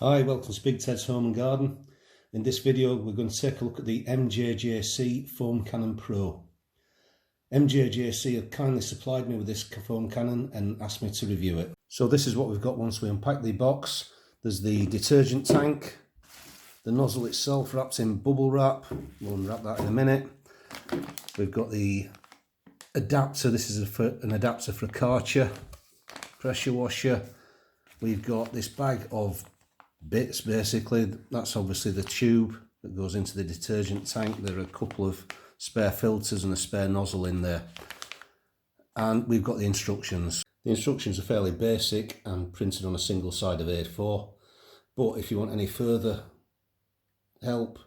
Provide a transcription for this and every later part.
Hi, welcome to Big Ted's Home and Garden. In this video we're going to take a look at the MJJC Foam Cannon Pro. MJJC have kindly supplied me with this foam cannon and asked me to review it. So this is what we've got once we unpack the box. There's the detergent tank, the nozzle itself wrapped in bubble wrap. We'll unwrap that in a minute. We've got the adapter. This is an adapter for a Karcher pressure washer. We've got this bag of bits, basically. That's obviously the tube that goes into the detergent tank. There are a couple of spare filters and a spare nozzle in there. And we've got the instructions. The instructions are fairly basic and printed on a single side of A4. But if you want any further help,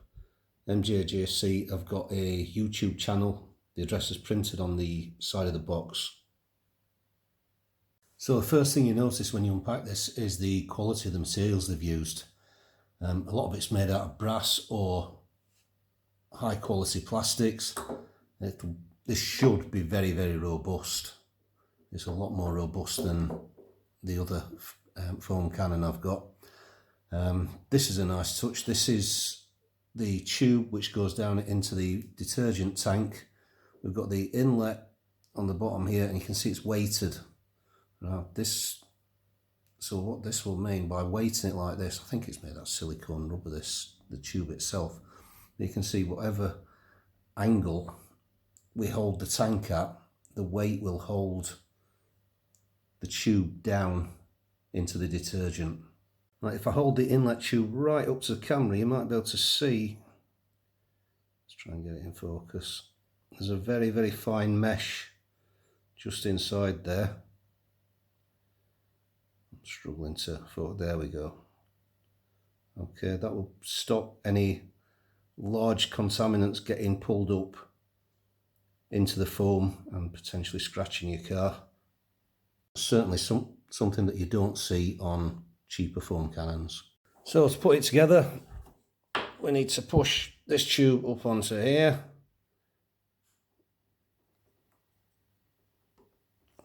MJJC have got a YouTube channel. The address is printed on the side of the box. So the first thing you notice when you unpack this is the quality of the materials they've used. A lot of it's made out of brass or high quality plastics. This should be very, very robust. It's a lot more robust than the other foam cannon I've got. This is a nice touch. This is the tube which goes down into the detergent tank. We've got the inlet on the bottom here and you can see it's weighted. Now so what this will mean by weighting it like this, I think it's made out of silicone rubber, the tube itself. You can see whatever angle we hold the tank at, the weight will hold the tube down into the detergent. Now if I hold the inlet tube right up to the camera, you might be able to see, let's try and get it in focus, there's a very, very fine mesh just inside there. Struggling to focus. There we go. Okay, that will stop any large contaminants getting pulled up into the foam and potentially scratching your car. Certainly something that you don't see on cheaper foam cannons. So to put it together, we need to push this tube up onto here.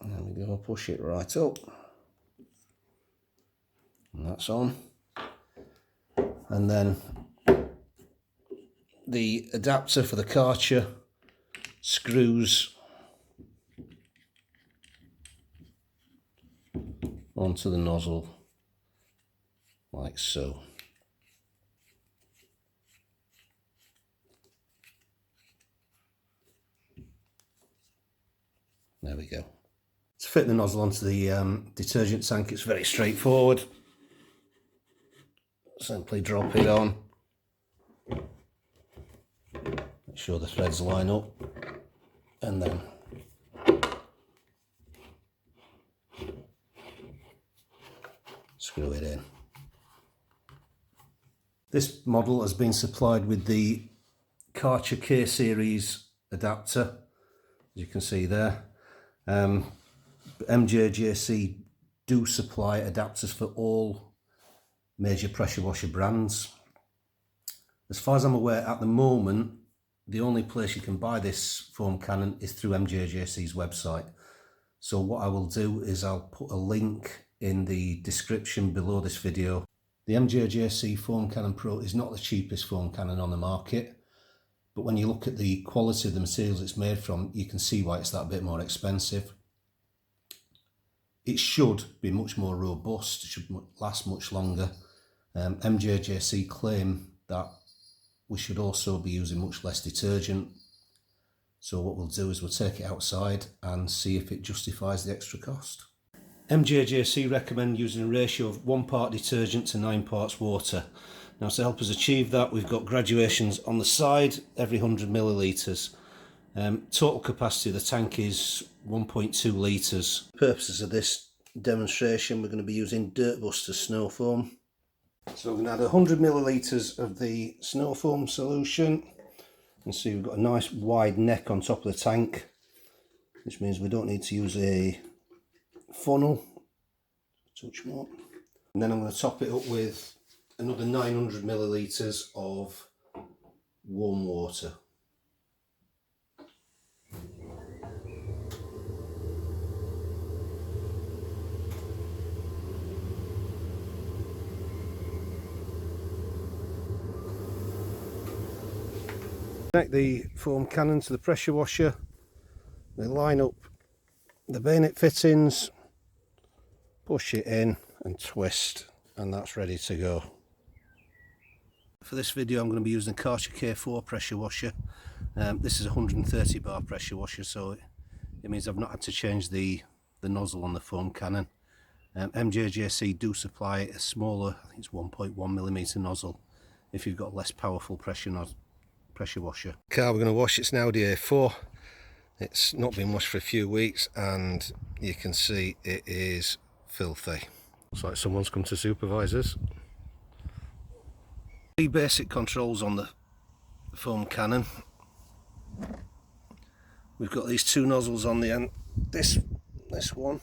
And there we go, push it right up. And that's on. And then the adapter for the Karcher screws onto the nozzle like so. There we go. To fit the nozzle onto the detergent tank, it's very straightforward. Simply drop it on, make sure the threads line up, and then screw it in. This model has been supplied with the Karcher K series adapter, as you can see there. MJJC do supply adapters for all major pressure washer brands. As far as I'm aware at the moment, the only place you can buy this foam cannon is through MJJC's website. So what I will do is I'll put a link in the description below this video. The MJJC Foam Cannon Pro is not the cheapest foam cannon on the market, but when you look at the quality of the materials it's made from, you can see why it's that bit more expensive. It should be much more robust, it should last much longer. MJJC claim that we should also be using much less detergent. So what we'll do is we'll take it outside and see if it justifies the extra cost. MJJC recommend using a ratio of 1 part detergent to 9 parts water. Now to help us achieve that, we've got graduations on the side every 100 millilitres. Total capacity of the tank is 1.2 litres. For purposes of this demonstration, we're going to be using Dirtbuster snow foam. So we're going to add 100 millilitres of the snow foam solution. You can see we've got a nice wide neck on top of the tank, which means we don't need to use a funnel. Touch more. And then I'm going to top it up with another 900 millilitres of warm water. Connect the foam cannon to the pressure washer. We line up the bayonet fittings, push it in and twist, and that's ready to go. For this video I'm going to be using a Karcher K4 pressure washer. This is a 130 bar pressure washer, so it means I've not had to change the nozzle on the foam cannon. MJJC do supply a smaller, I think it's 1.1mm nozzle if you've got a less powerful pressure washer. Car we're going to wash, it's an Audi A4. It's not been washed for a few weeks and you can see it is filthy. Looks like someone's come to supervise us. Three basic controls on the foam cannon. We've got these two nozzles on the end. This one,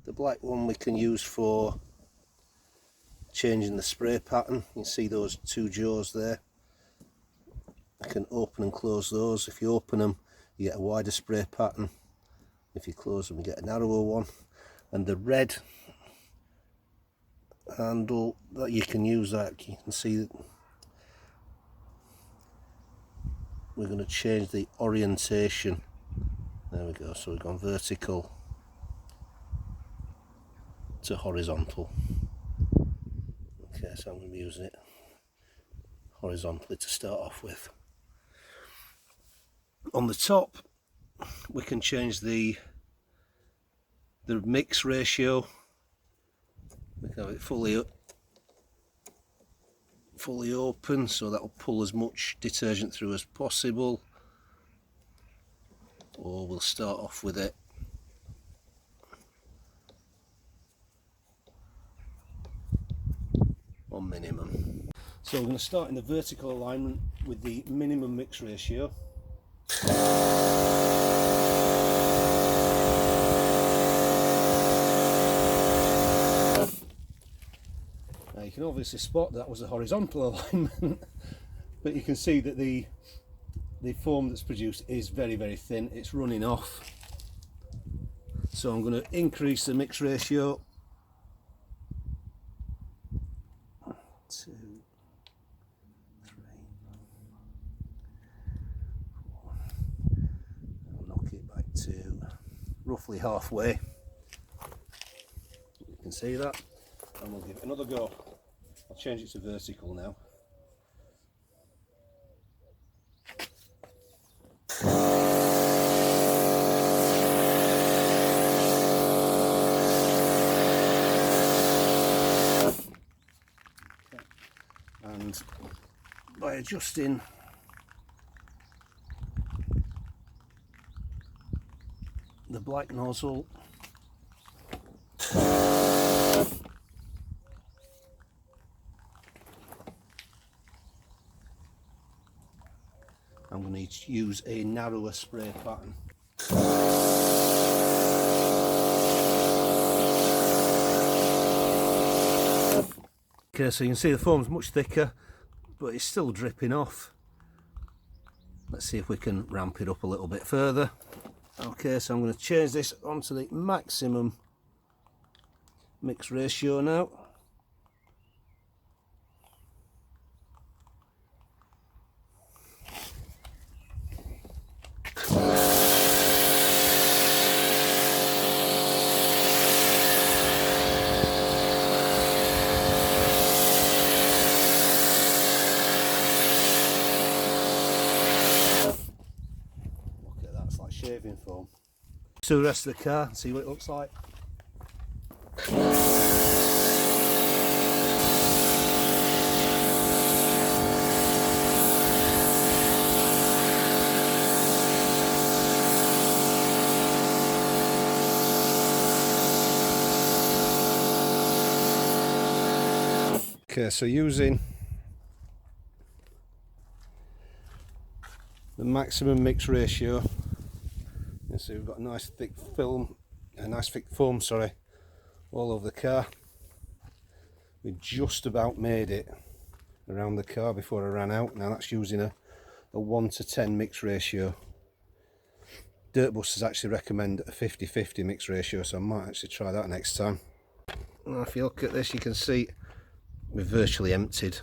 the black one, we can use for changing the spray pattern. You can see those two jaws there. I can open and close those. If you open them, you get a wider spray pattern. If you close them, you get a narrower one. And the red handle that you can use, that you can see that we're going to change the orientation. There we go, so we've gone vertical to horizontal. Okay, so I'm going to be using it horizontally to start off with. On the top we can change the mix ratio. We can have it fully open, so that will pull as much detergent through as possible, or we'll start off with it on minimum. So we're going to start in the vertical alignment with the minimum mix ratio. Now you can obviously spot that was a horizontal alignment, but you can see that the foam that's produced is very, very thin. It's running off. So I'm going to increase the mix ratio. 2, 3, 4. I'll knock it back to roughly halfway. You can see that, and we'll give it another go. I'll change it to vertical now. And by adjusting the black nozzle, I'm going to use a narrower spray pattern. Okay, so you can see the foam's much thicker, but it's still dripping off. Let's see if we can ramp it up a little bit further. Okay, so I'm going to change this onto the maximum mix ratio now. Shaving foam. To the rest of the car and see what it looks like. Okay, so using the maximum mix ratio, so we've got a nice thick foam all over the car. We just about made it around the car before I ran out. Now that's using a 1:10 mix ratio. Dirt busters actually recommend a 50-50 mix ratio, so I might actually try that next time. Now if you look at this, you can see we've virtually emptied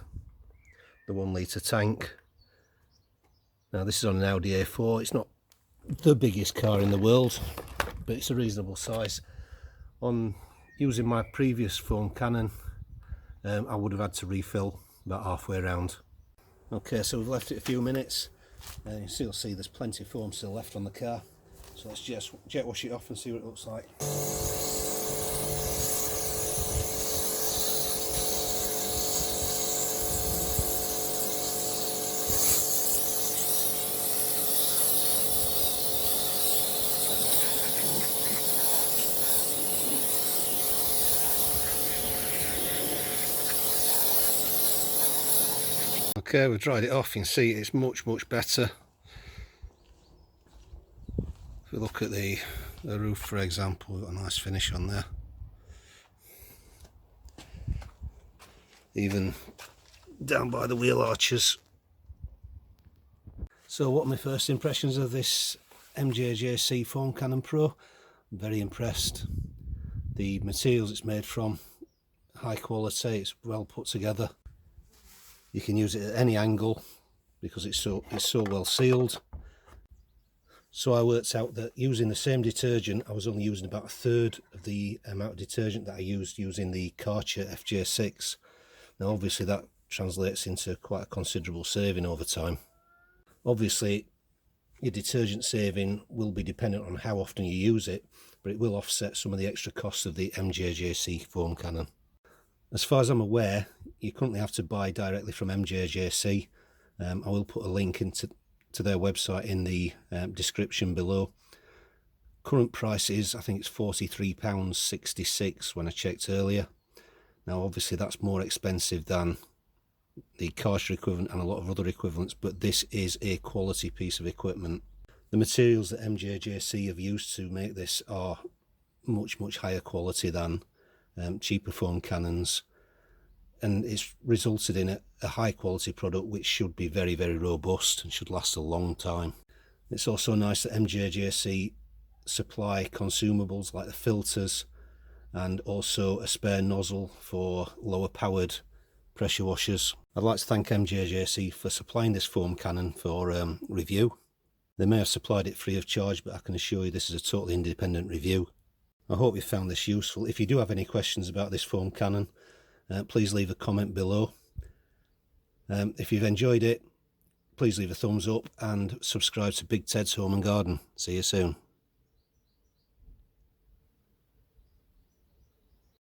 the 1 litre tank. Now this is on an Audi A4. It's not the biggest car in the world, but it's a reasonable size. On using my previous foam cannon, I would have had to refill about halfway around. Okay, so we've left it a few minutes, and you still see there's plenty of foam still left on the car. So let's just jet wash it off and see what it looks like. Okay, we've dried it off. You can see it's much better. If we look at the roof, for example, we've got a nice finish on there. Even down by the wheel arches. So what are my first impressions of this MJJC Foam Cannon Pro? I'm very impressed. The materials it's made from, high quality, it's well put together. You can use it at any angle because it's so well sealed. So I worked out that using the same detergent, I was only using about a third of the amount of detergent that I used using the Karcher FJ6. Now obviously that translates into quite a considerable saving over time. Obviously your detergent saving will be dependent on how often you use it, but it will offset some of the extra costs of the MJJC foam cannon. As far as I'm aware, you currently have to buy directly from MJJC. I will put a link into their website in the description below. Current price is, I think it's £43.66 when I checked earlier. Now obviously that's more expensive than the Karcher equivalent and a lot of other equivalents, but this is a quality piece of equipment. The materials that MJJC have used to make this are much higher quality than cheaper foam cannons, and it's resulted in a high quality product which should be very robust and should last a long time. It's also nice that MJJC supply consumables like the filters and also a spare nozzle for lower powered pressure washers. I'd like to thank MJJC for supplying this foam cannon for review. They may have supplied it free of charge, but I can assure you this is a totally independent review. I hope you found this useful. If you do have any questions about this foam cannon, please leave a comment below. If you've enjoyed it, please leave a thumbs up and subscribe to Big Ted's Home and Garden. See you soon.